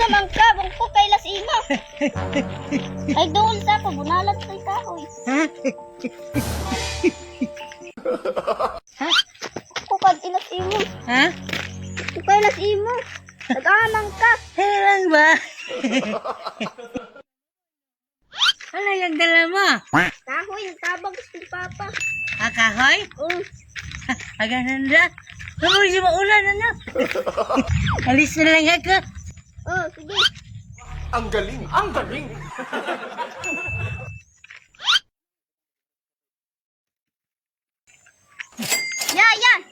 naman ka, bangko kay las imo. Ay doon sa ko, bunalat sa kahoy. Ha? Ha? Ako kag ilas imo. Ha? Ako kay las imo. Nag-amang ka. Helang ba? Ano yung dala mo? Kahoy, yung tabang gusto ni Papa. Kahoy? Oh, Aganan na. Kamu si maulan na. Alis na lang ako. oh, sige. Ang galing! Ang galing!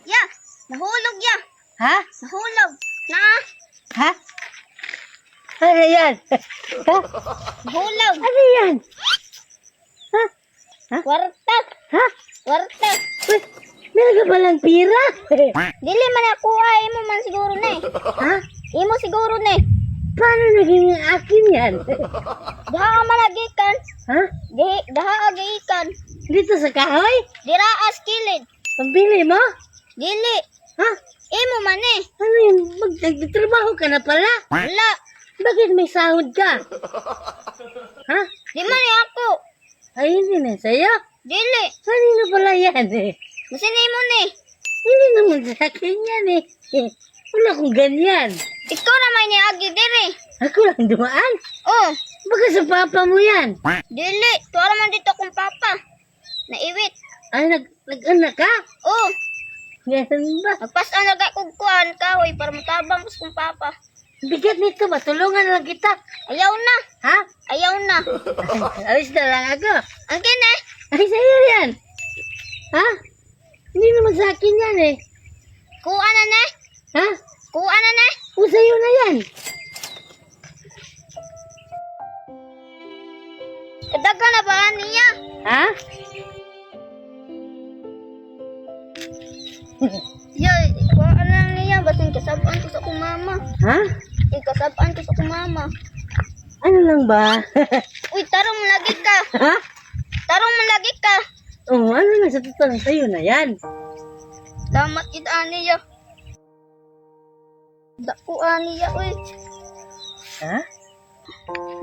Ya. Nahulog ya. Ha? Nahulog. Na, Ha? Ano yan? Ha? nahulog. Ano yan? Ha? Warta. Ha? Warta. Uy, meron ka palang pira? Dili man ako ay mo man siguro na eh. Ha? Imo siguro na eh. Paano naging akin yan? Daha ka malagikan. Ha? Daha agikan. Dito sa kahoy? Dira as kilid. Pambili mo? Dili. Ha? Imo man eh. Ano yun? Magtrabaho ka na pala? Wala. Bakit may sahod ka? Ha? Di man eh ako. Ay, hindi na sa'yo. Dili. Kanino pala yan eh? Masin imo ni. Hindi naman sa akin yan eh. Wala akong ganyan. Ikaw naman ni agi diri. Ako lang dumaan. Oh, Baka sa papa mo yan. dili. Tuwara man dito kung Papa. Naiwit. Ay, nag-anak ka? Oh, Ganun ba? nagpas-an na kay kugkuhan kahoy para matabang kus kung Papa. Bigat nito ba? Tulungan lang kita. Ayaw na. Ha? Ayaw na. Alis na lang ako. Ang kine. Ay, sa'yo yan. Ha? Hindi naman sa akin yan eh. Kuha na ne. Ha? Kuha na ne. O sa'yo na yan. Kadaga na ba niya? Ha? Yoy, kuha na niya. Basing kasabaan ko sa akong mama. Ha? Kasabaan ko sa akong mama. Ano lang ba? Uy, tarong lagi ka. Ha? Tarong lagi ka. Oh, ano na sa totoo sa'yo na yan. Damat yun aniya. Dako aniya, uy. Ha?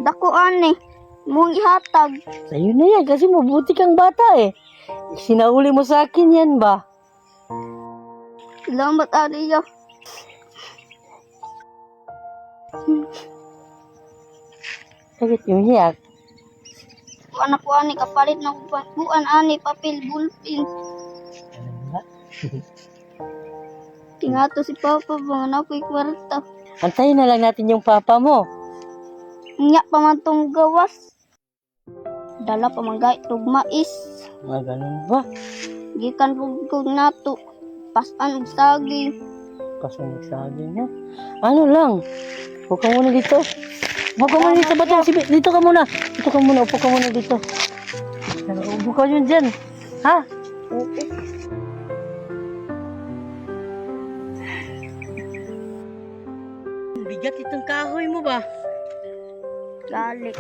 Dako ani. Mong ihatag. Sa'yo na yan kasi mabuti kang bata eh. Sinauli mo sa akin yan ba? Salamat aniya. Bakit yung hiyak? Kuan ako ani kapalit na kuan ani papel bulpin. Tingato si Papa ba na ko'y kwarta. Antayin na lang natin yung papa mo. Nya pa man tong gawas. Dala pa man gay tog mais. Ganun ba? Gikan kog nato. Pasan og saging. Kasama sa akin ha? Ano lang? Huwag ka muna dito. Huwag ka muna dito. Ba't si dito ka muna. Dito ka muna. Upo ka muna dito. Upo ka yun dyan. Ha? Okay. Bigat itong kahoy mo ba? Galik.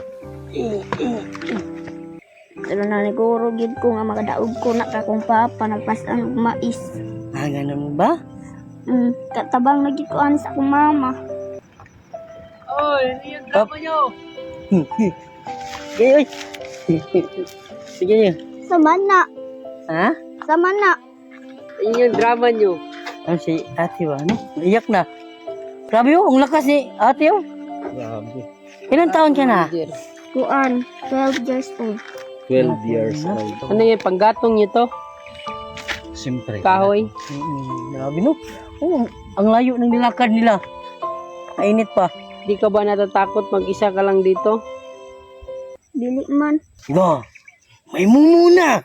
Pero na niguro gid ko nga makadaog ko na ka kung Papa nagpasan og mais. Ganun ba? Katabang na gid ko ani sa akong mama. Oy, hindi yung drama nyo. Sige, oy. Sige nyo. Sama na. Ha? Sama na. Yun yung drama nyo. Ano si ate ba? Ano? Naiyak na. Grabe yung lakas ni ate yung. Grabe. Ilang taon ka na? Kuan, 12 years old. 12 years old. Ano yung panggatong nyo to? Siyempre. Kahoy? Grabe no. Oh, ang layo ng nilakad nila. Mainit pa. Di ka ba natatakot mag-isa ka lang dito? Dili man. Diba? May mumuna.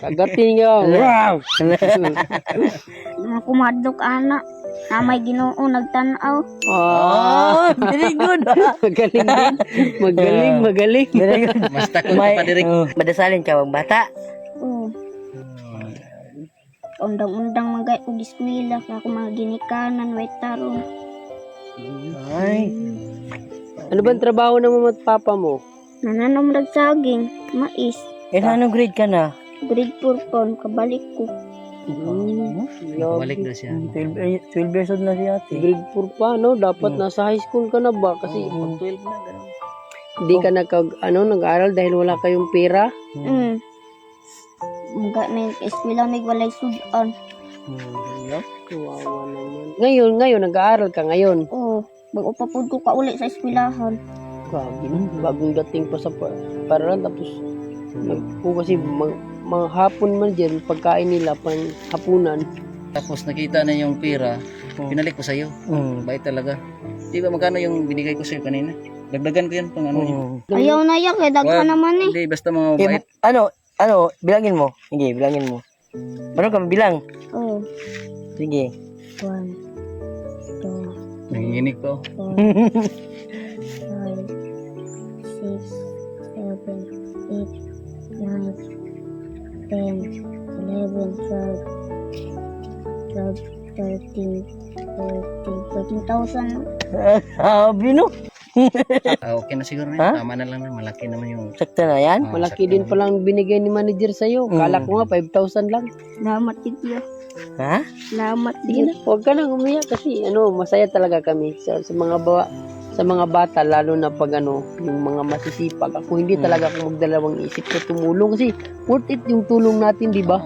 Kagating nyo. Wow. Mga kumadlok ana. Na may Ginoo nagtan-aw. Oh, Very good. magaling din. Magaling. Very good. Mas takot pa direk. Madasalin ka bang bata? Oo. Undang-undang magay og eskwela kaya ako mga ginikanan way tarong. Ay. Ano bang trabaho ng mama at papa mo? Nananom rag saging, mais. Anong grade ka na? Grade 4 pon kabalik ko. Balik na siya. 12 years old na si ate. Grade 4 pa, no? Dapat nasa high school ka na ba? Kasi Pag 12 na, gano'n. hindi ka nag-aaral dahil wala kayong pera. Mga may eskwela may walay sudan. Kawawa naman. Ngayon, nag-aaral ka ngayon. Oo. Bago pa po ko kauli sa eskwelahan. Grabe no? Bagong dating pa sa paralan. Tapos, kasi mga hapon man dyan, pagkain nila, pang hapunan. Tapos nakita na yung pera, pinalik ko sa'yo. Bait talaga. Di ba magkano yung binigay ko sa'yo kanina? Dagdagan ko yan pang ano yun. Ayaw na yan, kaya daghan naman eh. Hindi, basta mga mabait. Ano, bilangin mo. Sige, bilangin mo. Ano ka bilang? Oo. Sige. 1, 2, Nanginginig pa. 4, 5, 6, 7, 8, 9, 10, 11, 12, 13,000. Sabi no. Okay na siguro na. Tama na lang na. Malaki naman yung... Sakta na yan. Malaki din palang binigay ni manager sa'yo. Kala ko nga, 5,000 lang. Salamat din. Ha? Salamat Sige din. na, huwag ka nang umiyak kasi masaya talaga kami sa mga bata, lalo na pag yung mga masisipag. Ako hindi talaga ako magdalawang isip na tumulong kasi worth it yung tulong natin, di ba?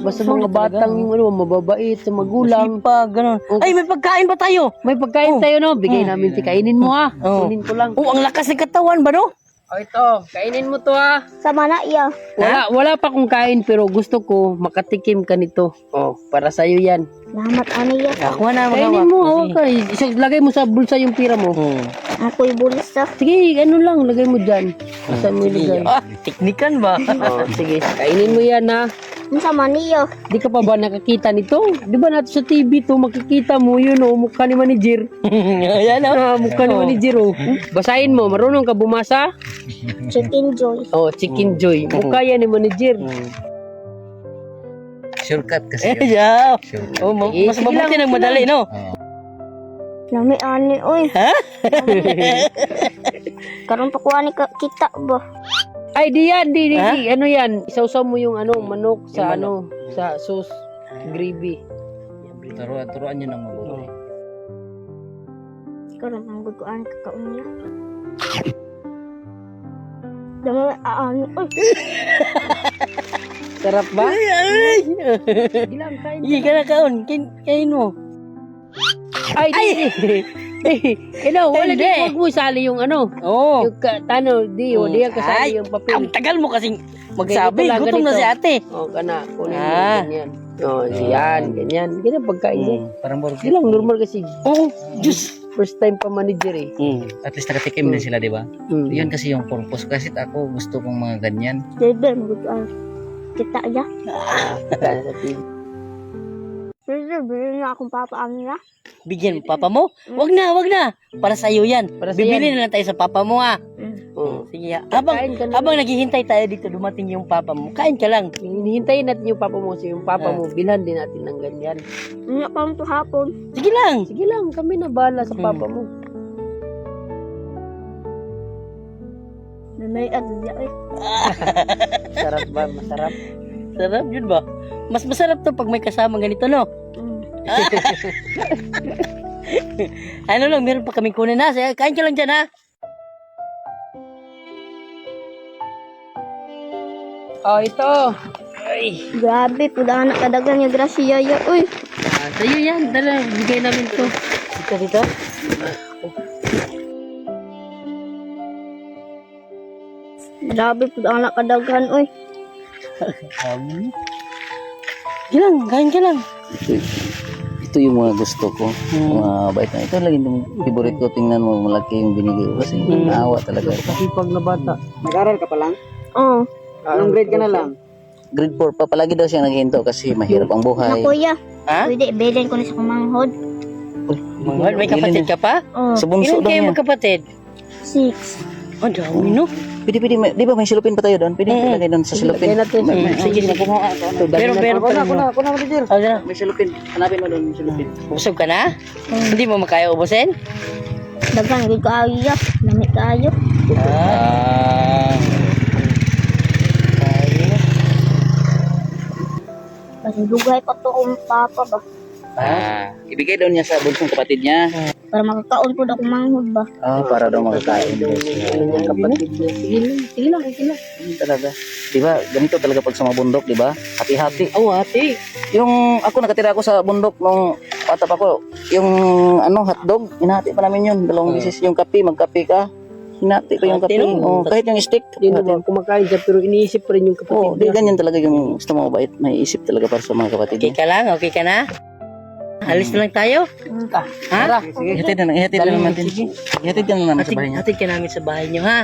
Basta mga batang yung mababait sa magulang. Masipag, ganun. Ay, may pagkain ba tayo? May pagkain tayo, no? Bigay namin, kainin mo ha. Kunin ko lang. Oh, ang lakas ng katawan ba no? O ito, kainin mo to ha. Sama na iya. Wala pa akong kain pero gusto ko makatikim ka nito. Oh, para sa'yo yan. Salamat aniya. Ako na Kainin mo, hawak ka. Lagay mo sa bulsa yung pira mo. Ako'y bulis sa. Sige, ano lang, lagay mo dyan. Saan mo ilagay? Teknikan ba? Oh, sige, kainin mo yan ha. Sama niya. Di ka pa ba nakakita nito? Di ba natin sa TV to, makikita mo yun mukha ni manager. Ayan o. Mukha ni manager Basahin mo, marunong ka bumasa? Chicken Joy. Oh, Chicken Joy. Mukha yan ni manager. Shortcut kasi yun. Yeah. Shortcut. Oh, mas mabuti ng madali no? Lami ani oy. Ha? Karon pa kuha ni kita ba? Ay, di yan, di. Ano yan? Isawsaw mo yung manok sa sa sauce gravy. Turuan nyo ng mabuti. Karon ang kuha ni kakaon niya. Dama ani oy. Sarap ba? Ay! Ilang kain. Hindi ka na kaon. Kain mo. Ay, di. Wala Hindi. din. Huwag mo isali yung Oo. Yung di yan kasali yung papel. Ang tagal mo kasing magsabi. Ganito lang, Gutom na ganito. si ate. Oh, kana. Kunin mo ganyan. Oh, yan, ganyan. Ganyan pagkain yan. Parang burger. Hindi lang normal kasi. Oo. Diyos. First time pa manager eh. At least nakatikim din sila, di ba? Mm. Yun kasi yung purpose. Kasi ako gusto kong mga ganyan. Dede kuha kita ya. Dede bilhin na akong papaan niya. Bigyan mo papa mo? Wag na. Para sa'yo yan. Para sa'yo Bibili yan. na lang tayo sa papa mo ha. Oh. Sige ha. Kain ka na. Habang naghihintay tayo dito, dumating yung papa mo. Kain ka lang. Hinihintayin natin yung papa mo. So yung papa mo, bilhan din natin ng ganyan. Niya pa to hapon. Sige lang. Sige lang, kami na bahala sa papa mo. May adya eh. Sarap ba? Masarap. Sarap yun ba? Mas masarap to pag may kasama ganito no? Ano lang, meron pa kaming kunin na. Kain ka lang dyan ha. Oh, ito. Grabe, pula anak kadagan niya grasya ya. Uy. Sa'yo yan. Dala, bigay namin to. Dito. Grabe, pula anak kadagan. Uy. Kain ka lang. Ito yung mga gusto ko. Mga bait na. Ito lagi yung favorite ko. Tingnan mo, malaki yung binigay ko. Kasi naawa talaga. Masipag na bata. Nag-aral ka pa lang? Oh. Anong grade ka na lang? Grade 4 pa. Palagi daw siya naghinto kasi mahirap ang Na buhay. kuya. Ha? Pwede, bilhin ko na sa kumanghod. Mahal, may kapatid ka pa? Oh. Sa bunso Ilan daw kayo niya. magkapatid? 6. Ang dami no? Pwede. Di ba may silupin pa tayo doon? Pwede ilagay doon sa silupin. Lagay natin. Sige, kumuha. Pero pa rin mo. Ako na, manager. May silupin. Hanapin mo doon yung silupin. Busog ka na? Hindi mo makaya ubusin? Dagan, gid ko ayo. Lamit kayo. Dugay pa to akong papa ba. Ibigay daw niya sa bunsong kapatid niya. Para makakaon po ako manghod ba. Para daw makakain daw Yung siya. kapatid niya. Sige lang. Yun talaga. Di ba? Ganito talaga pag sa mga bundok, di ba? Hati-hati. Oh, ate. Yung ako nakatira ako sa bundok nung bata pa ko, yung hotdog, hinati pa namin yun. Dalawang beses yung kape, magkape ka. Hinati ko yung Hati, kape. no? Kahit yung stick. Hindi naman kumakain siya pero iniisip pa rin yung kapatid Di niya. ganyan talaga yung gusto mo mabait. May isip talaga para sa mga kapatid Okay niya. ka lang? Okay ka na? Alis na lang tayo? Ha? Sige, ihatid na lang natin. Ihatid na lang namin sa bahay niya. Hatid ka namin sa bahay niyo, ha?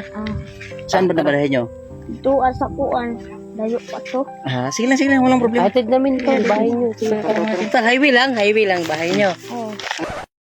Saan ba na bahay niyo? Tuan sa kuan. Dayo pa to. Sige lang, walang problema. Hatid namin ito, bahay niyo. Sige. Highway lang bahay niyo. Oh.